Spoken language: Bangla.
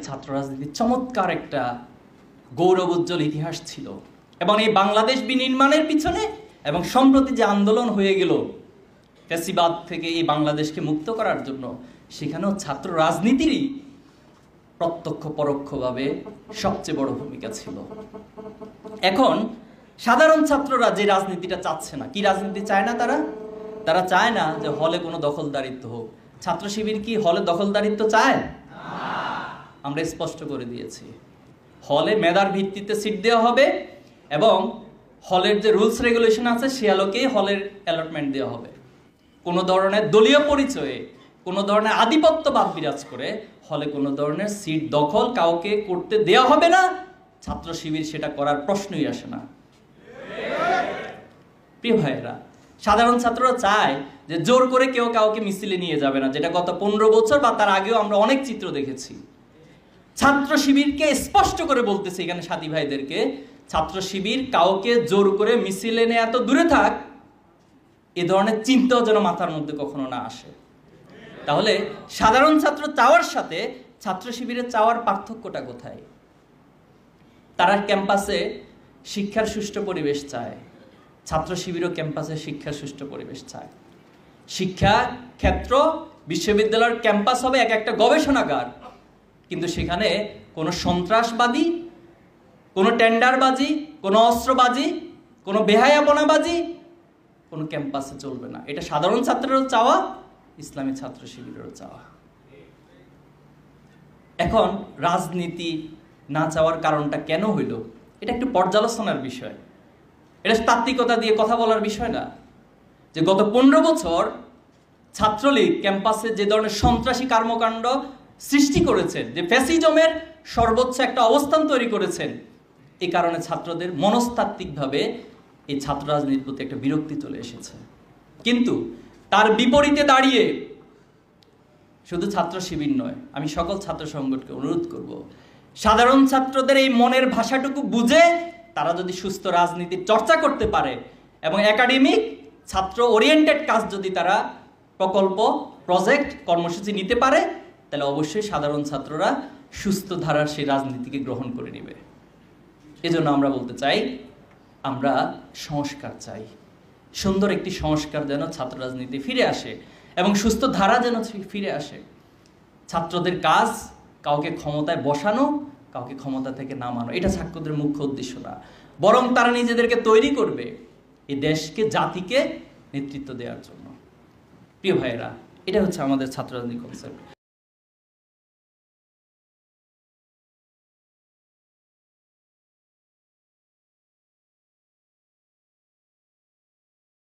ছাত্র রাজনীতির চমৎকার একটা গৌরবোজ্জ্বল ইতিহাস ছিল এবং এই বাংলাদেশ বিনির্মাণের পিছনে এবং সম্প্রতি যে আন্দোলন হয়ে গেল ফ্যাসিবাদ থেকে এই বাংলাদেশকে মুক্ত করার জন্য, সেখানেও ছাত্র রাজনীতিরই প্রত্যক্ষ পরোক্ষভাবে সবচেয়ে বড় ভূমিকা ছিল। এখন সাধারণ ছাত্ররা যে রাজনীতিটা চাচ্ছে না, কি রাজনীতি চায় না? তারা চায় না যে হলে কোনো দখলদারিত্ব হোক। ছাত্র শিবির কি হলে দখলদারিত্ব চায়? আমরা স্পষ্ট করে দিয়েছি, হলে মেধার ভিত্তিতে সিট দেওয়া হবে এবং হলের যে রুলস রেগুলেশন আছে সে আলোকেই হলের অ্যালটমেন্ট দেওয়া হবে। কোনো ধরনের দলীয় পরিচয়ে, কোনো ধরনের আধিপত্যবাদ বিরাজ করে হলে কোনো ধরনের সিট দখল কাউকে করতে দেওয়া হবে না। ছাত্র শিবির সেটা করার প্রশ্নই আসে না। প্রিয় ভাইয়েরা, সাধারণ ছাত্ররা চায় যে জোর করে কেউ কাউকে মিছিলে নিয়ে যাবে না, যেটা গত 15 বছর বা তার আগেও আমরা অনেক চিত্র দেখেছি। ছাত্র শিবিরকে স্পষ্ট করে বলতেছে এখানে সাথী ভাইদেরকে, ছাত্র শিবির কাউকে জোর করে মিছিলে নিয়ে এত দূরে থাক, এ ধরনের চিন্তাও যেন মাথার মধ্যে কখনো না আসে। তাহলে সাধারণ ছাত্র চাওয়ার সাথে ছাত্র শিবিরের চাওয়ার পার্থক্যটা কোথায়? তারা ক্যাম্পাসে শিক্ষার সুষ্ঠু পরিবেশ চায়, ছাত্র শিবিরও ক্যাম্পাসে শিক্ষার সুষ্ঠু পরিবেশ চায়। শিক্ষা ক্ষেত্র বিশ্ববিদ্যালয়ের ক্যাম্পাস হবে এক একটা গবেষণাগার, কিন্তু সেখানে কোনো সন্ত্রাসবাদী, কোনো টেন্ডারবাজি, কোনো অস্ত্রবাজি, কোনো বেহায়াপনাবাজি কোনো ক্যাম্পাসে চলবে না। এটা সাধারণ ছাত্রেরও চাওয়া, ইসলামী ছাত্র শিবিরেরও চাওয়া। এখন রাজনীতি না চাওয়ার কারণটা কেন হইল, এটা একটু পর্যালোচনার বিষয়। এটা তাত্ত্বিকতা দিয়ে কথা বলার বিষয় না। যে গত 15 বছর ছাত্রলীগ ক্যাম্পাসে যে ধরনের সন্ত্রাসী কর্মকাণ্ড সৃষ্টি করেছেন, যে ফ্যাসিজমের সর্বোচ্চ একটা অবস্থান তৈরি করেছেন, এই কারণে ছাত্রদের মনস্তাত্ত্বিকভাবে এই ছাত্র রাজনীতির প্রতি একটা বিরক্তি চলে এসেছে। কিন্তু তার বিপরীতে দাঁড়িয়ে শুধু ছাত্র শিবির নয়, আমি সকল ছাত্র সংগঠনকে অনুরোধ করব, সাধারণ ছাত্রদের এই মনের ভাষাটুকু বুঝে তারা যদি সুস্থ রাজনীতির চর্চা করতে পারে এবং একাডেমিক ছাত্র ওরিয়েন্টেড কাজ যদি তারা প্রকল্প, প্রজেক্ট, কর্মসূচি নিতে পারে, তাহলে অবশ্যই সাধারণ ছাত্ররা সুস্থ ধারার সেই রাজনীতিকে গ্রহণ করে নেবে। এজন্য আমরা বলতে চাই, আমরা সংস্কার চাই। সুন্দর একটি সংস্কার যেন ছাত্র রাজনীতি ফিরে আসে এবং সুস্থ ধারা যেন ফিরে আসে। ছাত্রদের কাজ কাউকে ক্ষমতায় বসানো, কাউকে ক্ষমতা থেকে নামানো, এটা ছাত্রদের মুখ্য উদ্দেশ্য না, বরং তারা নিজেদেরকে তৈরি করবে এই দেশকে, জাতিকে নেতৃত্ব দেওয়ার জন্য। প্রিয় ভাইয়েরা, এটা হচ্ছে আমাদের ছাত্র রাজনীতি কনসেপ্ট।